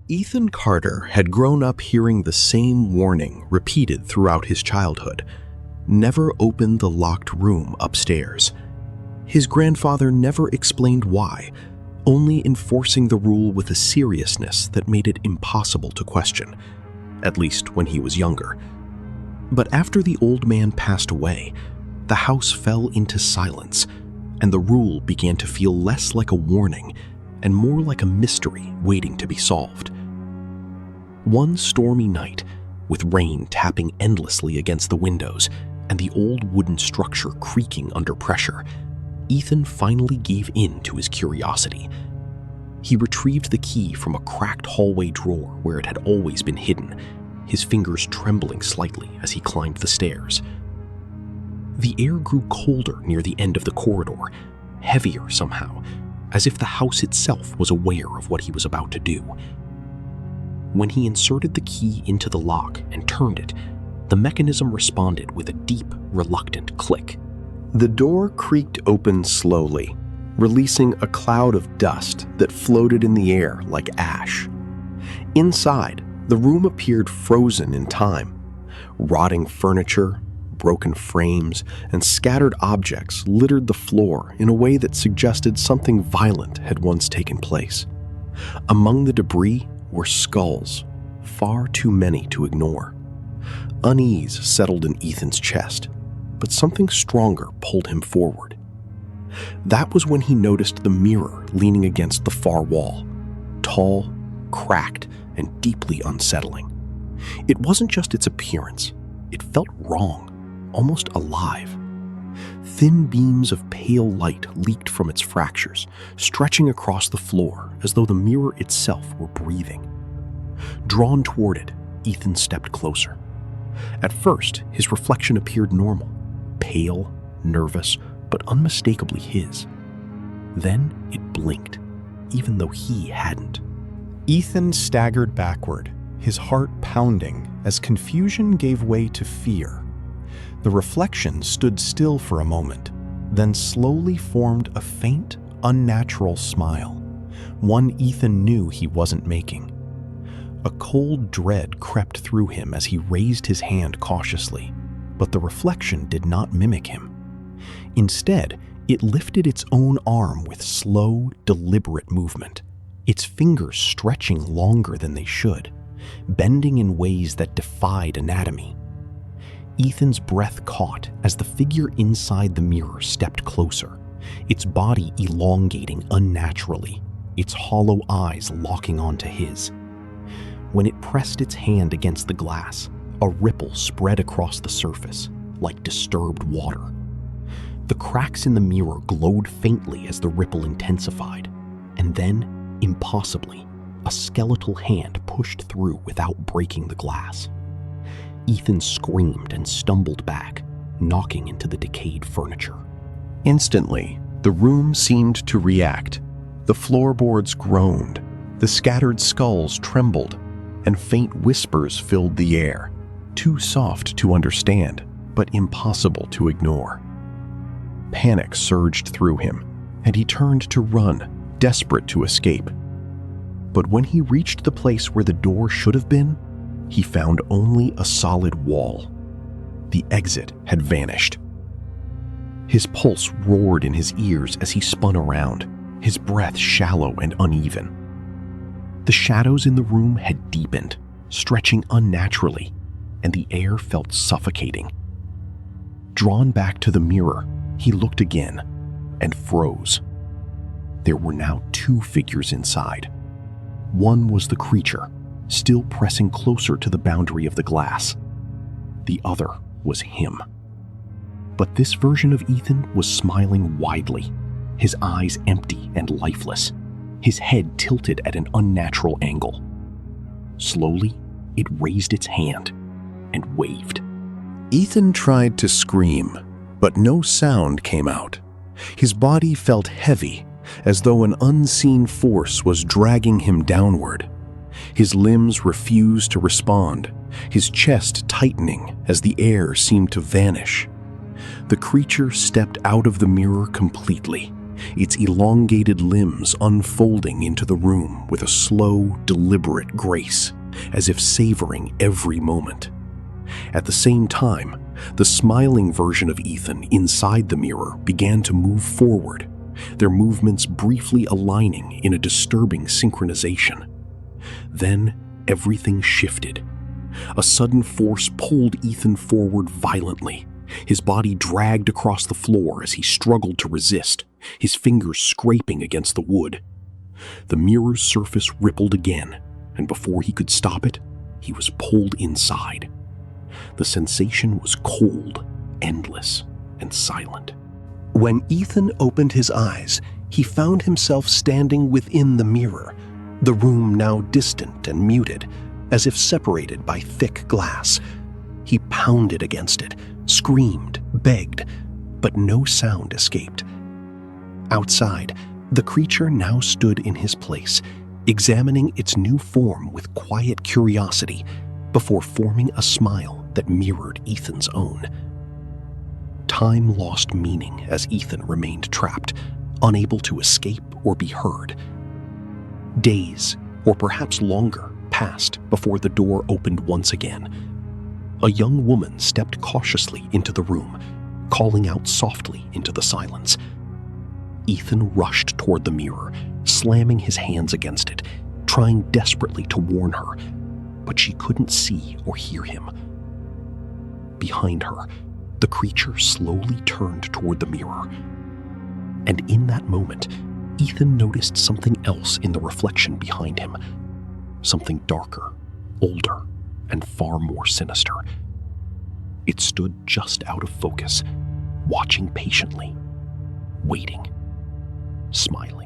Ethan Carter had grown up hearing the same warning repeated throughout his childhood: never open the locked room upstairs. His grandfather never explained why, only enforcing the rule with a seriousness that made it impossible to question, at least when he was younger. But after the old man passed away, the house fell into silence, and the rule began to feel less like a warning and more like a mystery waiting to be solved. One stormy night, with rain tapping endlessly against the windows and the old wooden structure creaking under pressure, Ethan finally gave in to his curiosity. He retrieved the key from a cracked hallway drawer where it had always been hidden, his fingers trembling slightly as he climbed the stairs. The air grew colder near the end of the corridor, heavier somehow, as if the house itself was aware of what he was about to do. When he inserted the key into the lock and turned it, the mechanism responded with a deep, reluctant click. The door creaked open slowly, releasing a cloud of dust that floated in the air like ash. Inside, the room appeared frozen in time. Rotting furniture, broken frames, and scattered objects littered the floor in a way that suggested something violent had once taken place. Among the debris were skulls, far too many to ignore. Unease settled in Ethan's chest, but something stronger pulled him forward. That was when he noticed the mirror leaning against the far wall, tall, cracked, and deeply unsettling. It wasn't just its appearance. It felt wrong, almost alive. Thin beams of pale light leaked from its fractures, stretching across the floor as though the mirror itself were breathing. Drawn toward it, Ethan stepped closer. At first, his reflection appeared normal, pale, nervous, but unmistakably his. Then it blinked, even though he hadn't. Ethan staggered backward, his heart pounding as confusion gave way to fear. The reflection stood still for a moment, then slowly formed a faint, unnatural smile, one Ethan knew he wasn't making. A cold dread crept through him as he raised his hand cautiously, but the reflection did not mimic him. Instead, it lifted its own arm with slow, deliberate movement, its fingers stretching longer than they should, bending in ways that defied anatomy. Ethan's breath caught as the figure inside the mirror stepped closer, its body elongating unnaturally, its hollow eyes locking onto his. When it pressed its hand against the glass, a ripple spread across the surface, like disturbed water. The cracks in the mirror glowed faintly as the ripple intensified, and then, impossibly, a skeletal hand pushed through without breaking the glass. Ethan screamed and stumbled back, knocking into the decayed furniture. Instantly, the room seemed to react. The floorboards groaned, the scattered skulls trembled, and faint whispers filled the air, too soft to understand, but impossible to ignore. Panic surged through him, and he turned to run, desperate to escape. But when he reached the place where the door should have been, he found only a solid wall. The exit had vanished. His pulse roared in his ears as he spun around, his breath shallow and uneven. The shadows in the room had deepened, stretching unnaturally, and the air felt suffocating. Drawn back to the mirror, he looked again and froze. There were now two figures inside. One was the creature, still pressing closer to the boundary of the glass. The other was him. But this version of Ethan was smiling widely, his eyes empty and lifeless, his head tilted at an unnatural angle. Slowly, it raised its hand and waved. Ethan tried to scream, but no sound came out. His body felt heavy, as though an unseen force was dragging him downward. His limbs refused to respond, his chest tightening as the air seemed to vanish. The creature stepped out of the mirror completely, its elongated limbs unfolding into the room with a slow, deliberate grace, as if savoring every moment. At the same time, the smiling version of Ethan inside the mirror began to move forward, their movements briefly aligning in a disturbing synchronization. Then everything shifted. A sudden force pulled Ethan forward violently. His body dragged across the floor as he struggled to resist, his fingers scraping against the wood. The mirror's surface rippled again, and before he could stop it, he was pulled inside. The sensation was cold, endless, and silent. When Ethan opened his eyes, he found himself standing within the mirror, the room now distant and muted, as if separated by thick glass. He pounded against it, screamed, begged, but no sound escaped. Outside, the creature now stood in his place, examining its new form with quiet curiosity before forming a smile that mirrored Ethan's own. Time lost meaning as Ethan remained trapped, unable to escape or be heard. Days, or perhaps longer, passed before the door opened once again. A young woman stepped cautiously into the room, calling out softly into the silence. Ethan rushed toward the mirror, slamming his hands against it, trying desperately to warn her, but she couldn't see or hear him. Behind her, the creature slowly turned toward the mirror. And in that moment, Ethan noticed something else in the reflection behind him. Something darker, older, and far more sinister. It stood just out of focus, watching patiently, waiting, smiling.